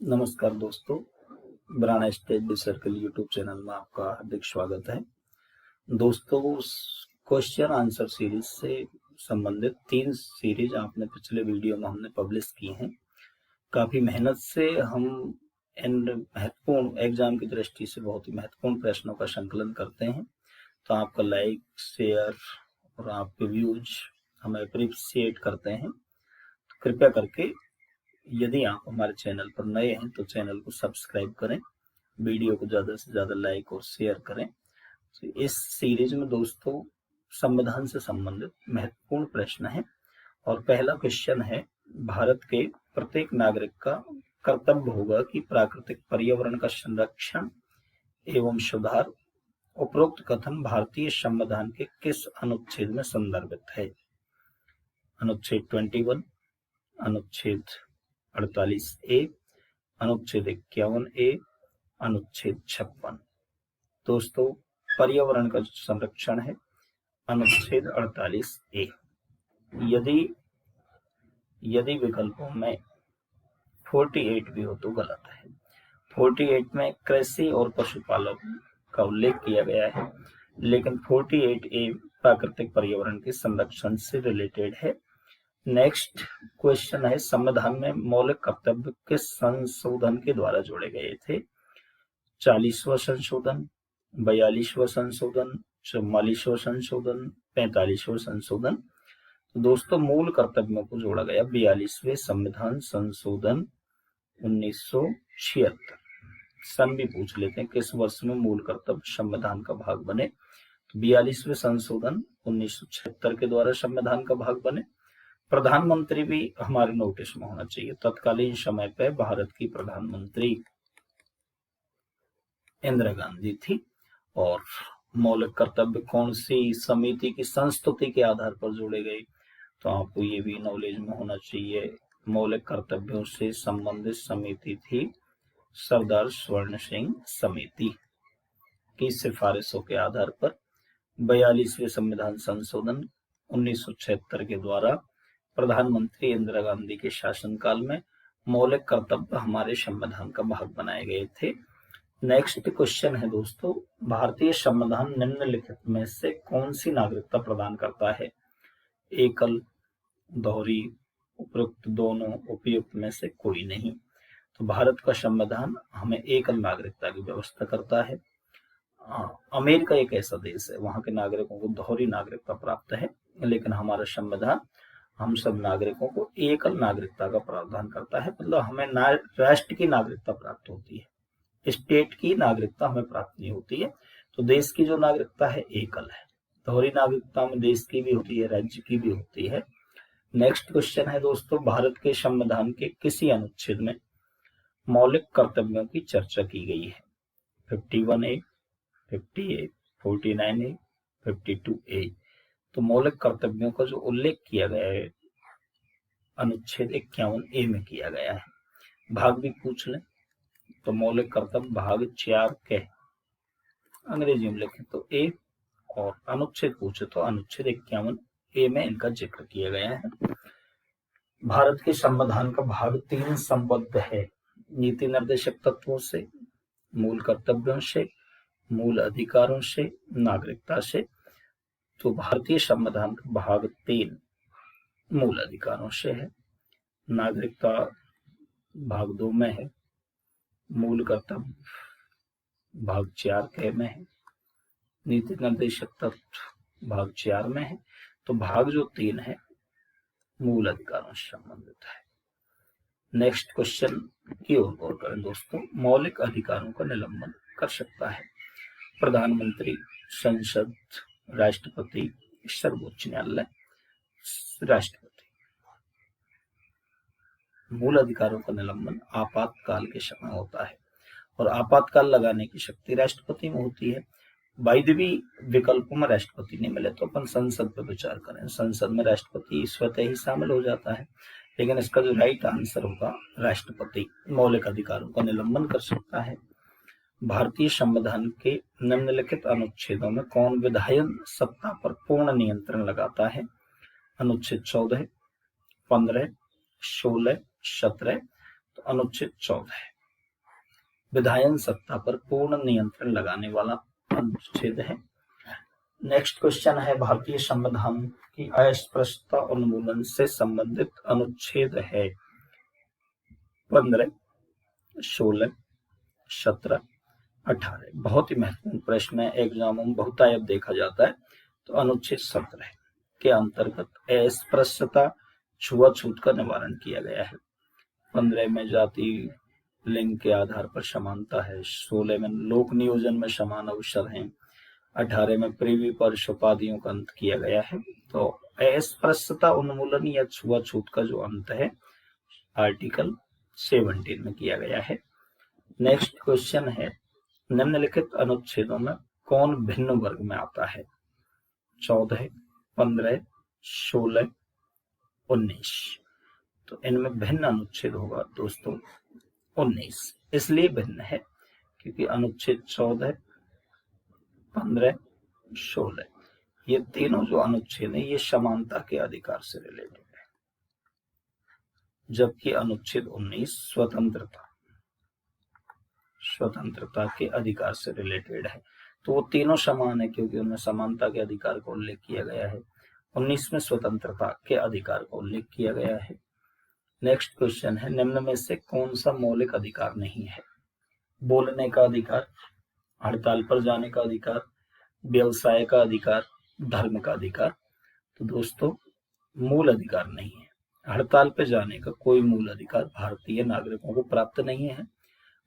नमस्कार दोस्तों, ब्राना study circle YouTube channel में आपका हार्दिक स्वागत है। दोस्तों, क्वेश्चन आंसर सीरीज से संबंधित 3 सीरीज आपने पिछले वीडियो में हमने पब्लिश की हैं। काफी मेहनत से हम इन महत्वपूर्ण एग्जाम की दृष्टि से बहुत ही महत्वपूर्ण प्रश्नों का संकलन करते हैं, तो आपका लाइक, शेयर और आपके व्यूज हमें अप्रिशिएट करते हैं। तो कृपया करके यदि आप हमारे चैनल पर नए हैं तो चैनल को सब्सक्राइब करें, वीडियो को ज्यादा से ज्यादा लाइक और शेयर करें। तो इस सीरीज में दोस्तों संविधान से संबंधित महत्वपूर्ण प्रश्न है और पहला क्वेश्चन है, भारत के प्रत्येक नागरिक का कर्तव्य होगा कि प्राकृतिक पर्यावरण का संरक्षण एवं सुधार उपरोक्त कथन भारतीय संविधान के किस अनुच्छेद में संदर्भित है? अनुच्छेद 21, अनुच्छेद 48A, अनुच्छेद 51A, अनुच्छेद 56। दोस्तों, पर्यावरण का जो संरक्षण है अनुच्छेद 48A। यदि विकल्पों में 48 भी हो तो गलत है। 48 में कृषि और पशुपालन का उल्लेख किया गया है, लेकिन 48A प्राकृतिक पर्यावरण के संरक्षण से रिलेटेड है। नेक्स्ट क्वेश्चन है, संविधान में मौलिक कर्तव्य किस संशोधन के द्वारा जोड़े गए थे? 40वां संशोधन, 42वां संशोधन, 44वां संशोधन, 45वां संशोधन। तो दोस्तों, मूल कर्तव्यों को जोड़ा गया 42वें संविधान संशोधन 1976। सन भी पूछ लेते हैं, किस वर्ष में मूल कर्तव्य संविधान का भाग बने? 42वें संशोधन 1976 के द्वारा संविधान का भाग बने। प्रधानमंत्री भी हमारे नोटिस में होना चाहिए। तत्कालीन समय पे भारत की प्रधानमंत्री इंदिरा गांधी थी। और मौलिक कर्तव्य कौन सी समिति की संस्तुति के आधार पर जोड़े गए, तो आपको ये भी नॉलेज में होना चाहिए। मौलिक कर्तव्यों से संबंधित समिति थी सरदार स्वर्ण सिंह समिति की सिफारिशों के आधार पर 42वें संविधान संशोधन 1976 के द्वारा प्रधानमंत्री इंदिरा गांधी के शासनकाल में मौलिक कर्तव्य हमारे संविधान का भाग बनाए गए थे। नेक्स्ट क्वेश्चन है दोस्तों, भारतीय संविधान निम्नलिखित में से कौन सी नागरिकता प्रदान करता है? एकल, दोहरी, उपयुक्त, दोनों, उपयुक्त में से कोई नहीं। तो भारत का संविधान हमें एकल नागरिकता की व्यवस्था करता है। अमेरिका एक ऐसा देश है, वहां के नागरिकों को दोहरी नागरिकता प्राप्त है, लेकिन हमारा संविधान हम सब नागरिकों को एकल नागरिकता का प्रावधान करता है। मतलब हमें राष्ट्र की नागरिकता प्राप्त होती है, स्टेट की नागरिकता हमें प्राप्त नहीं होती है। तो देश की जो नागरिकता है एकल है। दोहरी नागरिकता में देश की भी होती है, राज्य की भी होती है। नेक्स्ट क्वेश्चन है दोस्तों, भारत के संविधान के किसी अनुच्छेद में मौलिक कर्तव्यों की चर्चा की गई है? 51A, 50A, 49A, 52A। तो मौलिक कर्तव्यों का जो उल्लेख किया गया है अनुच्छेद 51A में किया गया है। भाग भी पूछ लें तो मौलिक कर्तव्य भाग 4 के अंग्रेजी में लिखें तो A, और अनुच्छेद पूछे तो अनुच्छेद 51A में इनका जिक्र किया गया है। भारत के संविधान का भाग 3 संबद्ध है नीति निर्देशक तत्वों से, मूल कर्तव्यों से, मूल अधिकारों से, नागरिकता से। तो भारतीय संविधान का भाग 3 मूल अधिकारों से है, नागरिकता भाग 2 में है, मूल कर्तव्य भाग 4 के में है, नीति निर्देशक तत्व भाग 4 में है। तो भाग जो 3 है मूल अधिकारों से संबंधित है। नेक्स्ट क्वेश्चन की ओर गौर करें दोस्तों, मौलिक अधिकारों का निलंबन कर सकता है प्रधानमंत्री, संसद, राष्ट्रपति, सर्वोच्च न्यायालय, राष्ट्रपति। मूल अधिकारों का निलंबन आपातकाल के समय होता है और आपातकाल लगाने की शक्ति राष्ट्रपति में होती है। वायदवी विकल्पों में राष्ट्रपति नहीं मिले तो अपन संसद पर विचार करें। संसद में राष्ट्रपति स्वतः ही शामिल हो जाता है, लेकिन इसका जो राइट आंसर होगा राष्ट्रपति मौलिक अधिकारों का निलंबन कर सकता है। भारतीय संविधान के निम्नलिखित अनुच्छेदों में कौन विधायन सत्ता पर पूर्ण नियंत्रण लगाता है? अनुच्छेद 14, 15, 16, 17। तो अनुच्छेद 14 है। विधायन सत्ता पर पूर्ण नियंत्रण लगाने वाला अनुच्छेद है। नेक्स्ट क्वेश्चन है, भारतीय संविधान की अस्पृश्यता उन्मूलन से संबंधित अनुच्छेद है 15, 16, 17, 18। बहुत ही महत्वपूर्ण प्रश्न है, एग्जामों में बहुतायत देखा जाता है। तो अनुच्छेद 17 के अंतर्गत अस्पृश्यता छुआछूत का निवारण किया गया है। 15 में जाति लिंग के आधार पर समानता है, 16 में लोक नियोजन में समान अवसर है, 18 में प्रीवी पर्ष उपाधियों का अंत किया गया है। तो अस्पृश्यता उन्मूलन या छुआछूत का जो अंत है आर्टिकल 17 में किया गया है। नेक्स्ट क्वेश्चन है, निम्नलिखित अनुच्छेदों में कौन भिन्न वर्ग में आता है? 14, 15, 16, 19। तो इनमें भिन्न अनुच्छेद होगा दोस्तों 19। इसलिए भिन्न है क्योंकि अनुच्छेद 14, 15, 16 ये तीनों जो अनुच्छेद है ये समानता के अधिकार से रिलेटेड है, जबकि अनुच्छेद 19 स्वतंत्रता के अधिकार से रिलेटेड है। तो वो तीनों समान है क्योंकि उनमें समानता के अधिकार का उल्लेख किया गया है, 19 में स्वतंत्रता के अधिकार का उल्लेख किया गया है। नेक्स्ट क्वेश्चन है, निम्न में से कौन सा मौलिक अधिकार नहीं है? बोलने का अधिकार, हड़ताल पर जाने का अधिकार, व्यवसाय का अधिकार, धर्म का अधिकार। तो दोस्तों मूल अधिकार नहीं है। हड़ताल पर जाने का कोई मूल अधिकार भारतीय नागरिकों को प्राप्त नहीं है।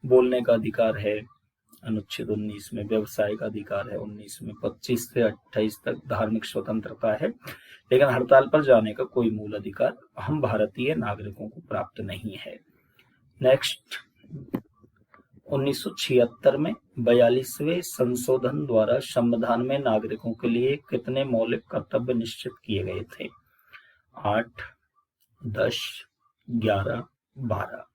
बोलने का अधिकार है अनुच्छेद 19 में, व्यवसाय का अधिकार है 19 में, 25 से 28 तक धार्मिक स्वतंत्रता है, लेकिन हड़ताल पर जाने का कोई मूल अधिकार हम भारतीय नागरिकों को प्राप्त नहीं है। नेक्स्ट, 1976 में 42वें संशोधन द्वारा संविधान में नागरिकों के लिए कितने मौलिक कर्तव्य निश्चित किए गए थे? 8, 10, 11, 12।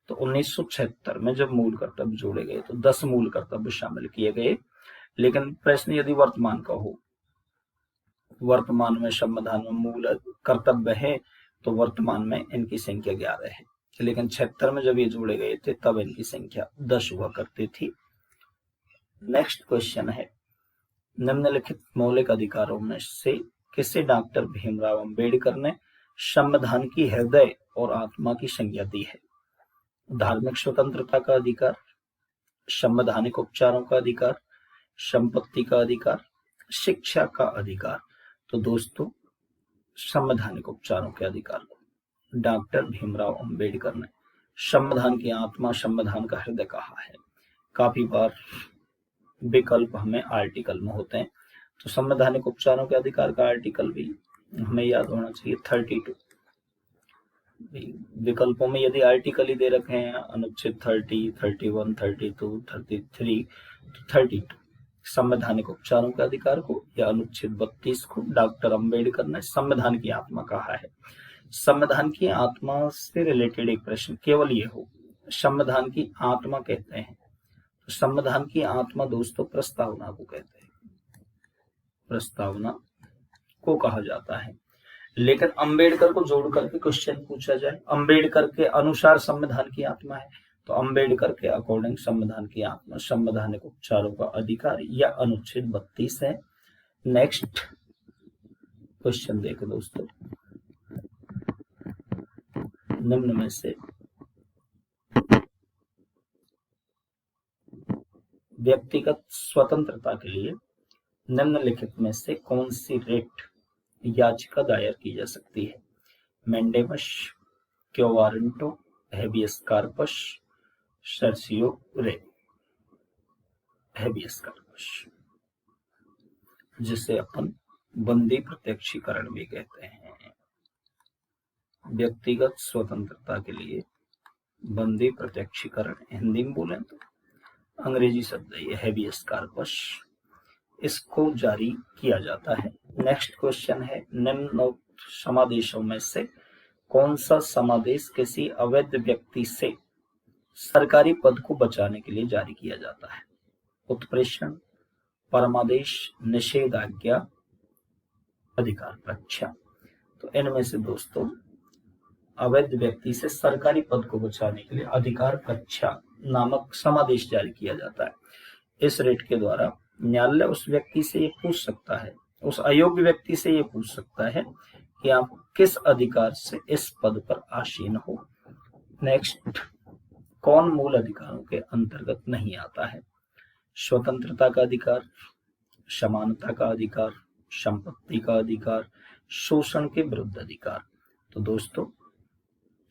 तो 1976 में जब मूल कर्तव्य जोड़े गए तो 10 मूल कर्तव्य शामिल किए गए। लेकिन प्रश्न यदि वर्तमान का हो, वर्तमान में संविधान में मूल कर्तव्य है तो वर्तमान में इनकी संख्या 11 है, लेकिन 76 में जब ये जोड़े गए थे तब इनकी संख्या 10 हुआ करती थी। नेक्स्ट क्वेश्चन है, निम्नलिखित मौलिक अधिकारों में से किसे डॉक्टर भीमराव अंबेडकर ने संविधान की हृदय और आत्मा की संज्ञा दी है? धार्मिक स्वतंत्रता का अधिकार, संवैधानिक उपचारों का अधिकार, संपत्ति का अधिकार, शिक्षा का अधिकार। तो दोस्तों संवैधानिक उपचारों के अधिकार को डॉक्टर भीमराव अंबेडकर ने संविधान की आत्मा, संविधान का हृदय कहा है। काफी बार विकल्प हमें आर्टिकल में होते हैं, तो संवैधानिक उपचारों के अधिकार का आर्टिकल भी हमें याद होना चाहिए 32। विकल्पों में यदि आर्टिकल ही दे रखे हैं अनुच्छेद 30, 31, 32, 33 तो 32 संवैधानिक उपचारों के अधिकार को या अनुच्छेद 32 को डॉक्टर अंबेडकर ने संविधान की आत्मा कहा है। संविधान की आत्मा से रिलेटेड एक प्रश्न केवल ये हो, संविधान की आत्मा कहते हैं तो संविधान की आत्मा दोस्तों प्रस्तावना को कहते हैं, प्रस्तावना को कहा जाता है। लेकिन अंबेडकर को जोड़ करके क्वेश्चन पूछा जाए, अंबेडकर के अनुसार संविधान की आत्मा है तो अंबेडकर के अकॉर्डिंग संविधान की आत्मा संवैधानिक उपचारों का अधिकार या अनुच्छेद 32 है। नेक्स्ट क्वेश्चन देखो दोस्तों, निम्न में से व्यक्तिगत स्वतंत्रता के लिए निम्नलिखित में से कौन सी रिट याचिका दायर की जा सकती है? मैंडेमस, क्यो वारंटो, हेबियस कार्पस, सर्सियो रे। हेबियस कार्पस जिसे अपन बंदी प्रत्यक्षीकरण भी कहते हैं। व्यक्तिगत स्वतंत्रता के लिए बंदी प्रत्यक्षीकरण हिंदी में बोले तो अंग्रेजी शब्द है हेबियस कार्पस, इसको जारी किया जाता है। नेक्स्ट क्वेश्चन है, निम्नोक्त समादेशों में से कौन सा समादेश किसी अवैध व्यक्ति से सरकारी पद को बचाने के लिए जारी किया जाता है? उत्प्रेषण, परमादेश, निषेधाज्ञा, अधिकार रक्षा। तो इनमें से दोस्तों अवैध व्यक्ति से सरकारी पद को बचाने के लिए अधिकार रक्षा नामक समादेश जारी किया जाता है। इस रिट के द्वारा न्यायालय उस व्यक्ति से ये पूछ सकता है, उस अयोग्य व्यक्ति से ये पूछ सकता है कि आप किस अधिकार से इस पद पर आसीन हो। नेक्स्ट, कौन मूल अधिकारों के अंतर्गत नहीं आता है? स्वतंत्रता का अधिकार, समानता का अधिकार, संपत्ति का अधिकार, शोषण के विरुद्ध अधिकार। तो दोस्तों,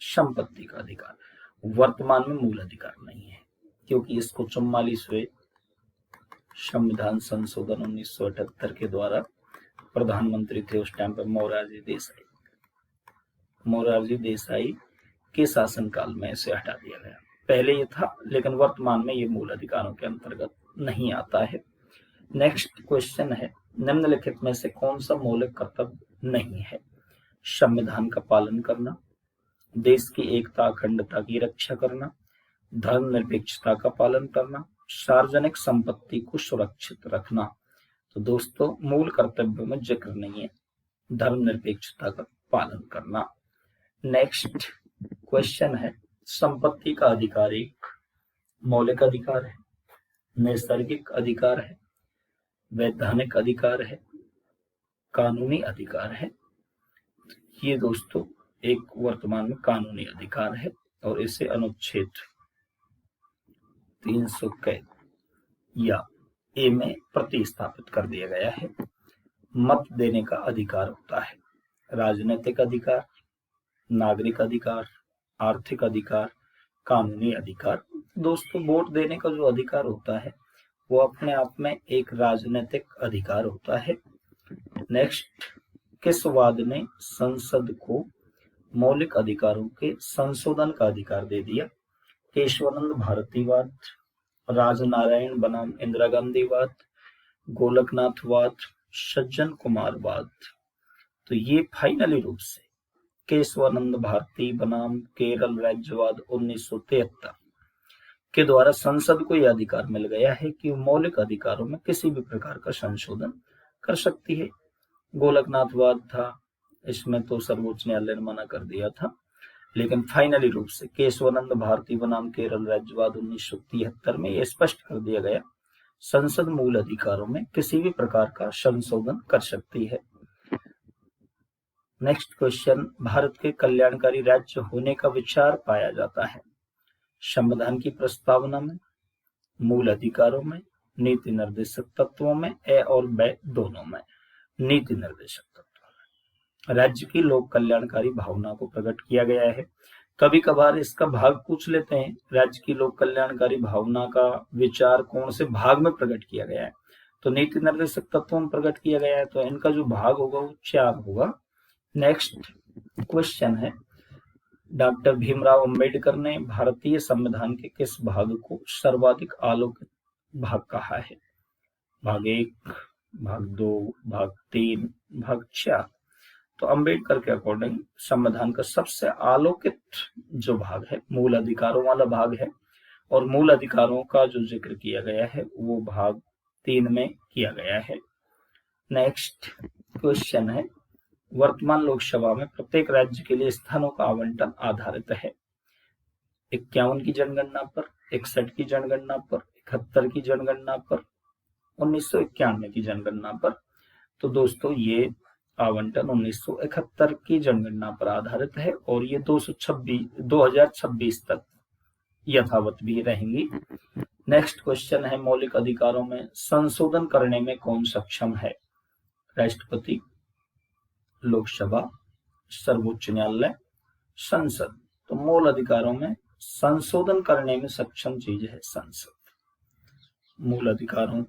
संपत्ति का अधिकार वर्तमान में मूल अधिकार नहीं है, क्योंकि इसको 44वें संविधान संशोधन 1978 के द्वारा प्रधानमंत्री थे उस टाइम पर मोरारजी देसाई के शासनकाल में इसे हटा दिया गया। पहले ये था, लेकिन वर्तमान में ये मूल अधिकारों के अंतर्गत नहीं आता है। नेक्स्ट क्वेश्चन है, निम्नलिखित में से कौन सा मौलिक कर्तव्य नहीं है? संविधान का पालन करना, देश की एकता अखंडता की रक्षा करना, धर्मनिरपेक्षता का पालन करना, सार्वजनिक संपत्ति को सुरक्षित रखना। तो दोस्तों, मूल कर्तव्यों में जिक्र नहीं है धर्मनिरपेक्षता का पालन करना। नेक्स्ट क्वेश्चन है, संपत्ति का अधिकार एक मौलिक अधिकार है, नैसर्गिक अधिकार है, वैधानिक अधिकार है, कानूनी अधिकार है। ये दोस्तों एक वर्तमान में कानूनी अधिकार है और इसे अनुच्छेद 300 कैद या ए में प्रतिस्थापित कर दिया गया है। मत देने का अधिकार होता है, राजनीतिक अधिकार, नागरिक अधिकार, आर्थिक अधिकार, कानूनी अधिकार। दोस्तों, वोट देने का जो अधिकार होता है वो अपने आप में एक राजनीतिक अधिकार होता है। नेक्स्ट, किस वाद ने संसद को मौलिक अधिकारों के संशोधन का अधिकार दे दिया? केशवानंद भारतीवाद, राजनारायण बनाम इंदिरा गांधी वाद, गोलकनाथवाद, सज्जन कुमार वाद। तो ये फाइनली रूप से केशवानंद भारती बनाम केरल राज्यवाद 1973 के द्वारा संसद को यह अधिकार मिल गया है कि मौलिक अधिकारों में किसी भी प्रकार का संशोधन कर सकती है। गोलकनाथवाद था, इसमें तो सर्वोच्च न्यायालय ने मना कर दिया था, लेकिन फाइनली रूप से केशवानंद भारती बनाम केरल राज्यवाद 1973 में यह स्पष्ट कर दिया गया, संसद मूल अधिकारों में किसी भी प्रकार का संशोधन कर सकती है। नेक्स्ट क्वेश्चन, भारत के कल्याणकारी राज्य होने का विचार पाया जाता है संविधान की प्रस्तावना में, मूल अधिकारों में, नीति निर्देशक तत्वों में, ए और बे दोनों में। नीति निर्देशक तत्वों में राज्य की लोक कल्याणकारी भावना को प्रकट किया गया है। कभी कभार इसका भाग पूछ लेते हैं, राज्य की लोक कल्याणकारी भावना का विचार कौन से भाग में प्रकट किया गया है? तो नीति निर्देशक तत्वों में प्रकट किया गया है, तो इनका जो भाग होगा वो 4 होगा। नेक्स्ट क्वेश्चन है, डॉक्टर भीमराव अंबेडकर ने भारतीय संविधान के किस भाग को सर्वाधिक आलोकित भाग कहा है? भाग 1, भाग 2, भाग 3, भाग 4। तो अंबेडकर के अकॉर्डिंग संविधान का सबसे आलोकित जो भाग है मूल अधिकारों वाला भाग है, और मूल अधिकारों का जो जिक्र किया गया है वो भाग 3 में किया गया है। नेक्स्ट क्वेश्चन है, वर्तमान लोकसभा में प्रत्येक राज्य के लिए स्थानों का आवंटन आधारित है 51 की जनगणना पर, 61 की जनगणना पर, 71 की जनगणना पर, 1991 की जनगणना पर। तो दोस्तों, ये आवंटन 1971 की जनगणना पर आधारित है और ये 2026 तक यथावत भी रहेंगी। नेक्स्ट क्वेश्चन है, मौलिक अधिकारों में संशोधन करने में कौन सक्षम है? राष्ट्रपति, लोकसभा, सर्वोच्च न्यायालय, संसद। तो मूल अधिकारों में संशोधन करने में सक्षम चीज है संसद। मूल अधिकारों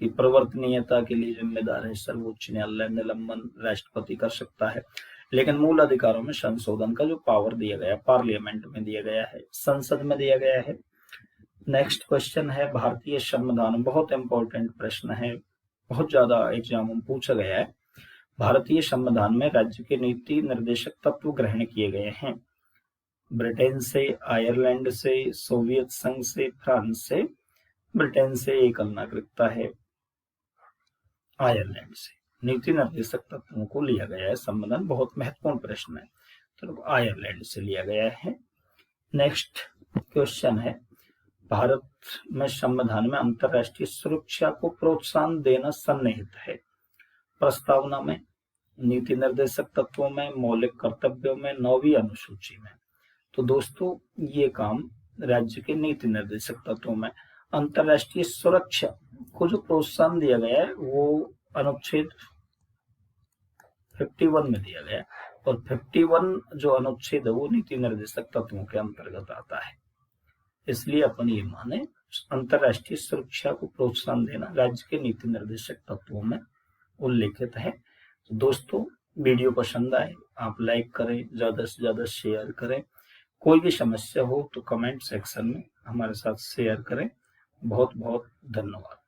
की प्रवर्तनीयता के लिए जिम्मेदार है सर्वोच्च न्यायालय, निलंबन राष्ट्रपति कर सकता है, लेकिन मूल अधिकारों में संशोधन का जो पावर दिया गया, पार्लियामेंट में दिया गया है, संसद में दिया गया है। नेक्स्ट क्वेश्चन है, भारतीय संविधान, बहुत इंपॉर्टेंट प्रश्न है, बहुत ज्यादा एग्जाम में पूछा गया है। भारतीय संविधान में राज्य के नीति निर्देशक तत्व ग्रहण किए गए हैं ब्रिटेन से, आयरलैंड से, सोवियत संघ से, फ्रांस से। ब्रिटेन से एकल नागरिकता है, आयरलैंड से नीति निर्देशक तत्वों को लिया गया है। संविधान बहुत महत्वपूर्ण प्रश्न है, तो आयरलैंड से लिया गया है। नेक्स्ट क्वेश्चन है, भारत में संविधान में अंतर्राष्ट्रीय सुरक्षा को प्रोत्साहन देना सन्निहित है। प्रस्तावना में, नीति निर्देशक तत्वों में, मौलिक कर्तव्यों में, 9वीं अनुसूची में। तो दोस्तों ये काम राज्य के नीति निर्देशक तत्वों में अंतर्राष्ट्रीय सुरक्षा को जो प्रोत्साहन दिया गया है वो अनुच्छेद 51 में दिया गया है, और 51 जो अनुच्छेद है वो नीति निर्देशक तत्वों के अंतर्गत आता है। इसलिए अपन ये माने अंतर्राष्ट्रीय सुरक्षा को प्रोत्साहन देना राज्य के नीति निर्देशक तत्वों में उल्लेखित है। तो दोस्तों वीडियो पसंद आए आप लाइक करें, ज्यादा से ज्यादा शेयर करें। कोई भी समस्या हो तो कमेंट सेक्शन में हमारे साथ शेयर करें। बहुत बहुत धन्यवाद।